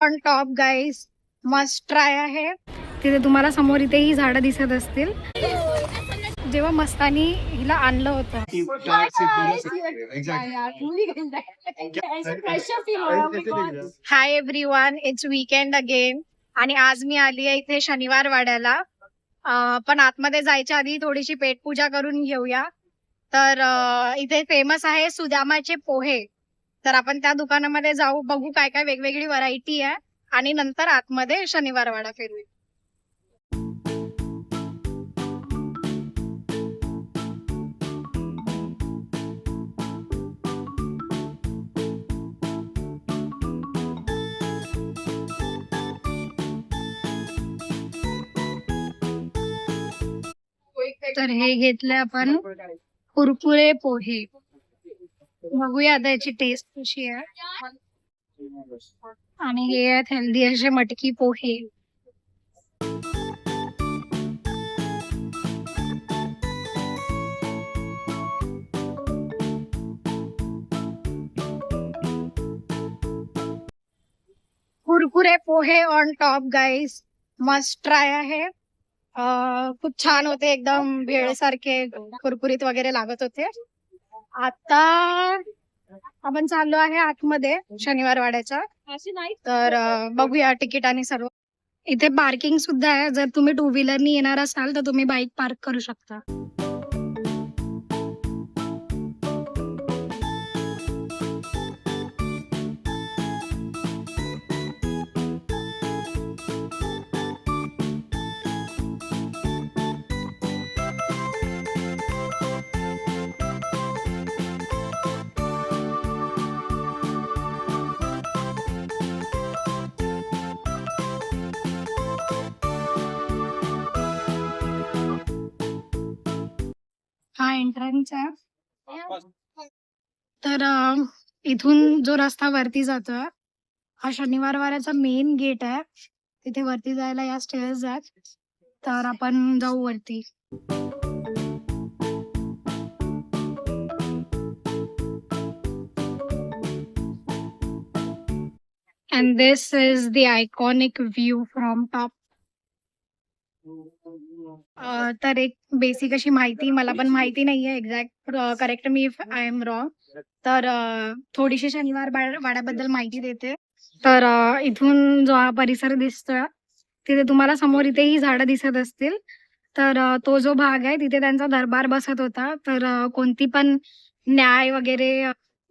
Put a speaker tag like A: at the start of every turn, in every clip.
A: On top guys, must try आहे. तिथे तुम्हाला समोर इथेही झाडं दिसत असतील. जेव्हा मस्तानी हिला आणलं होतं. Hi everyone, it's weekend again. आणि आज मी आली आहे इथे शनिवार वाड्याला. पण आतमध्ये जायच्या आधी थोडीशी पेटपूजा करून घेऊया. तर इथे फेमस आहे सुदामाचे पोहे. तर आपण त्या दुकानामध्ये जाऊ, बघू काय काय वेगवेगळी व्हरायटी आहे आणि नंतर आतमध्ये शनिवार वाडा फिरू. तर हे घेतले आपण कुरकुरे पोहे. बघूया आता याची टेस्ट कशी आहे. आणि हे आहेत हेल्दी असे मटकी पोहे. कुरकुरे pohe on top guys, must try आहे. खूप छान होते, एकदम भेळसारखे कुरकुरीत वगैरे लागत होते. आता आपण चाललो आहे आतमध्ये शनिवार वाड्याच्या. तर बघूया तिकीट आणि सर्व. इथे पार्किंग सुद्धा आहे. जर तुम्ही टू व्हीलरनी येणार असाल तर तुम्ही बाईक पार्क करू शकता. हा एंट्रन्स आहे. तर इथून जो रस्ता वरती जातो हा शनिवार वाड्याचा मेन गेट आहे. तिथे वरती जायला या स्टेअर्स आहेत. तर आपण जाऊ वरती. And this is the iconic view from top. तर एक बेसिक अशी माहिती, मला पण माहिती नाहीये exact, correct me if I am wrong. तर थोडीशी शनिवार वाड्याबद्दल माहिती देते. तर इथून जो हा परिसर दिसतोय तिथे तुम्हाला समोर इथेही झाडं दिसत असतील. तर तो जो भाग आहे तिथे त्यांचा दरबार बसत होता. तर कोणती पण न्याय वगैरे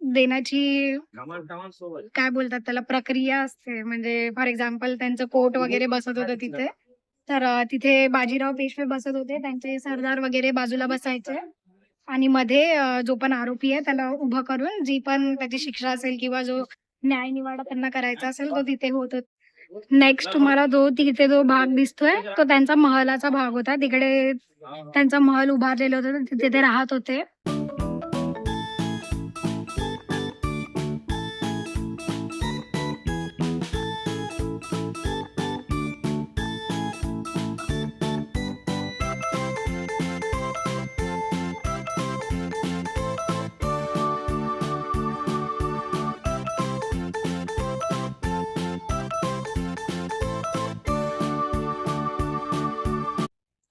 A: देण्याची काय बोलतात त्याला प्रक्रिया असते. म्हणजे फॉर एक्झाम्पल त्यांचं कोर्ट वगैरे बसत होतं तिथे. तर तिथे बाजीराव पेशवे बसत होते, त्यांचे सरदार वगैरे बाजूला बसायचे. आणि मध्ये जो पण आरोपी आहे त्याला उभं करून जी पण त्याची शिक्षा असेल किंवा जो न्याय निवाडा त्यांना करायचा असेल तो तिथे होत. नेक्स्ट तुम्हाला तिथे जो भाग दिसतोय तो त्यांचा महलाचा भाग होता. तिकडे त्यांचा महल उभारलेला होता, तिथे ते राहत होते.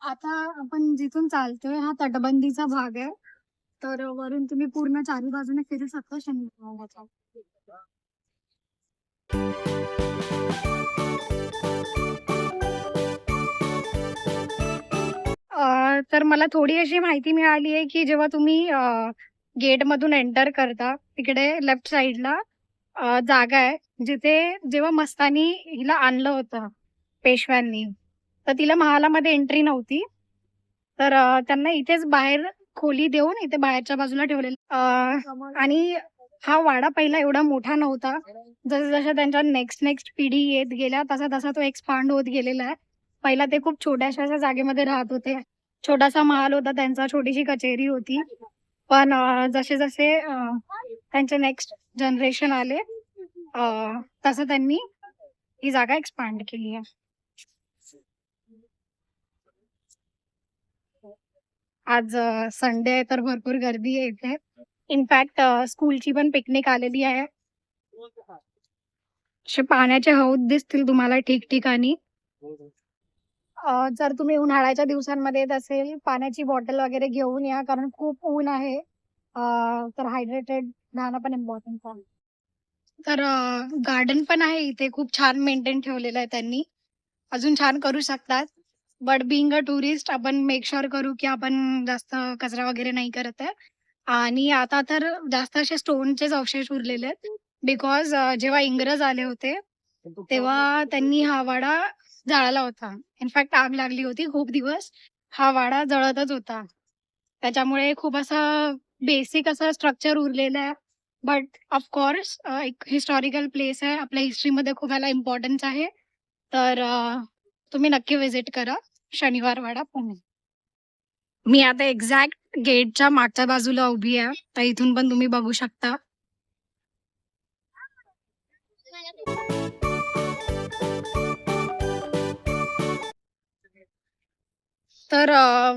A: आता आपण जिथून चालतोय हा तटबंदीचा भाग आहे. तर वरून तुम्ही पूर्ण चारी बाजूने फिरू शकता शनिवार. तर मला थोडी अशी माहिती मिळाली आहे की जेव्हा तुम्ही गेट मधून एंटर करता तिकडे लेफ्ट साइडला जागा आहे जिथे जेव्हा मस्तानी हिला आणलं होतं पेशव्यांनी, तर तिला महालामध्ये एंट्री नव्हती. तर त्यांना इथेच बाहेर खोली देऊन इथे बाहेरच्या बाजूला ठेवलेलं. आणि हा वाडा पहिला एवढा मोठा नव्हता. जसं जसं त्यांच्या नेक्स्ट पिढी येत गेल्या तसा तसा तो एक्सपांड होत गेलेला आहे. पहिला ते खूप छोट्याशा जागेमध्ये राहत होते. छोटासा महाल होता त्यांचा, छोटीशी कचेरी होती. पण जसे जसे त्यांचे नेक्स्ट जनरेशन आले तसं त्यांनी ही जागा एक्सपांड केली आहे. आज संडे आहे तर भरपूर गर्दी आहे इथे. इनफॅक्ट स्कूलची पण पिकनिक आलेली आहे. असे पाण्याचे हौद दिसतील तुम्हाला ठिकठिकाणी. जर तुम्ही उन्हाळ्याच्या दिवसांमध्ये येत असेल, पाण्याची बॉटल वगैरे घेऊन या, कारण खूप ऊन आहे. तर हायड्रेटेड राहणं पण इम्पॉर्टंट आहे. तर गार्डन पण आहे इथे, खूप छान मेंटेन ठेवलेलं आहे त्यांनी. अजून छान करू शकतात. बट बिंग अ टुरिस्ट आपण मेक शुअर करू की आपण जास्त कचरा वगैरे नाही करत आहे. आणि आता तर जास्त असे स्टोनचेच अवशेष उरलेले आहेत. बिकॉज जेव्हा इंग्रज आले होते, तेव्हा त्यांनी हा वाडा जाळला होता. इनफॅक्ट आग लागली होती खूप दिवस. हा वाडा जळतच होता. त्याच्यामुळे खूप असं बेसिक असं स्ट्रक्चर उरलेलं आहे. बट ऑफकोर्स एक हिस्टॉरिकल प्लेस आहे. आपल्या हिस्ट्रीमध्ये खूप ह्याला इम्पॉर्टन्स आहे. तर तुम्ही नक्की व्हिजिट करा शनिवार वाडा, पुणे. मी आता एक्झॅक्ट गेटच्या मागच्या बाजूला उभी आहे. तर इथून पण तुम्ही बघू शकता. तर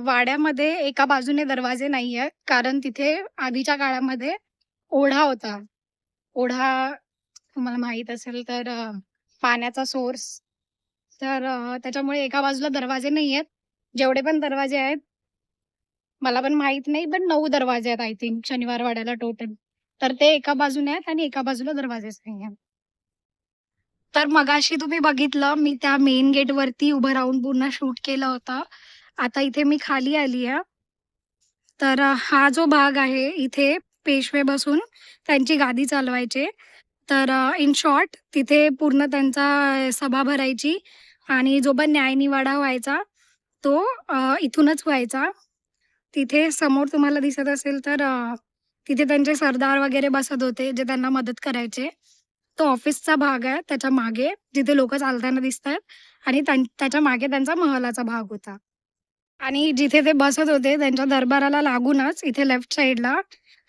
A: वाड्यामध्ये एका बाजूने दरवाजे नाही आहेत. कारण तिथे आधीच्या काळामध्ये ओढा होता. ओढा तुम्हाला माहीत असेल तर पाण्याचा सोर्स. तर त्याच्यामुळे एका बाजूला दरवाजे नाहीयेत. जेवढे पण दरवाजे आहेत, मला पण माहीत नाही, पण 9 दरवाजे आहेत आय थिंक शनिवार वाड्याला टोटल. तर ते एका बाजूने आहेत आणि एका बाजूला दरवाजेच नाहीयेत. तर मगाशी तुम्ही बघितलं, मी त्या मेन गेटवरती उभं राहून पूर्ण शूट केलं होतं. आता इथे मी खाली आली आहे. तर हा जो भाग आहे, इथे पेशवे बसून त्यांची गादी चालवायचे. तर इन शॉर्ट तिथे पूर्ण त्यांचा सभा भरायची आणि जो पण न्यायनिवाडा व्हायचा, तो इथूनच व्हायचा. तिथे समोर तुम्हाला दिसत असेल तर तिथे त्यांचे सरदार वगैरे बसत होते, जे त्यांना मदत करायचे. तो ऑफिसचा भाग आहे त्याच्या मागे, जिथे लोकं चालताना दिसतायत आणि त्याच्या मागे त्यांचा महालाचा भाग होता. आणि जिथे ते बसत होते त्यांच्या दरबाराला लागूनच इथे लेफ्ट साइडला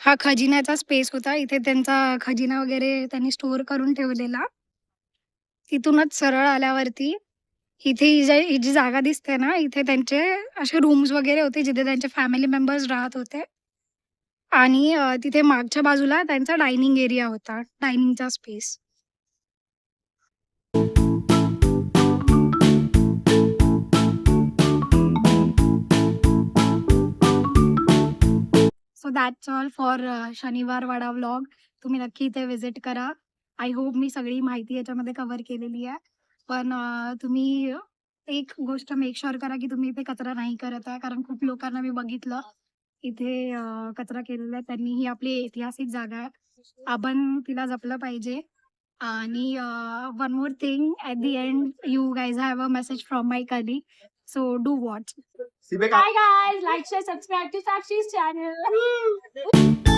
A: हा खजिन्याचा स्पेस होता. इथे त्यांचा खजिना वगैरे त्यांनी स्टोअर करून ठेवलेला. तिथूनच सरळ आल्यावरती इथे ही जी जागा दिसते ना, इथे त्यांचे असे रूम्स वगैरे होते, जिथे त्यांचे फॅमिली मेंबर्स राहत होते. आणि तिथे मागच्या बाजूला त्यांचा डायनिंग एरिया होता, डायनिंगचा space. So that's all for Shaniwar Wada vlog. तुम्ही नक्की इथे व्हिजिट करा. आय होप मी सगळी माहिती याच्यामध्ये कव्हर केलेली आहे. पण तुम्ही एक गोष्ट मेक शुअर करा, की तुम्ही इथे कचरा नाही करत आहे. कारण खूप लोकांना मी बघितलं इथे कचरा केलेला आहे. त्यांनी ही आपली ऐतिहासिक जागा आहे. आपण तिला जपलं पाहिजे. आणि one more thing at the end you guys have a message from my colleague. So do watch.
B: Hi guys, like, share, subscribe to Sakshi's channel.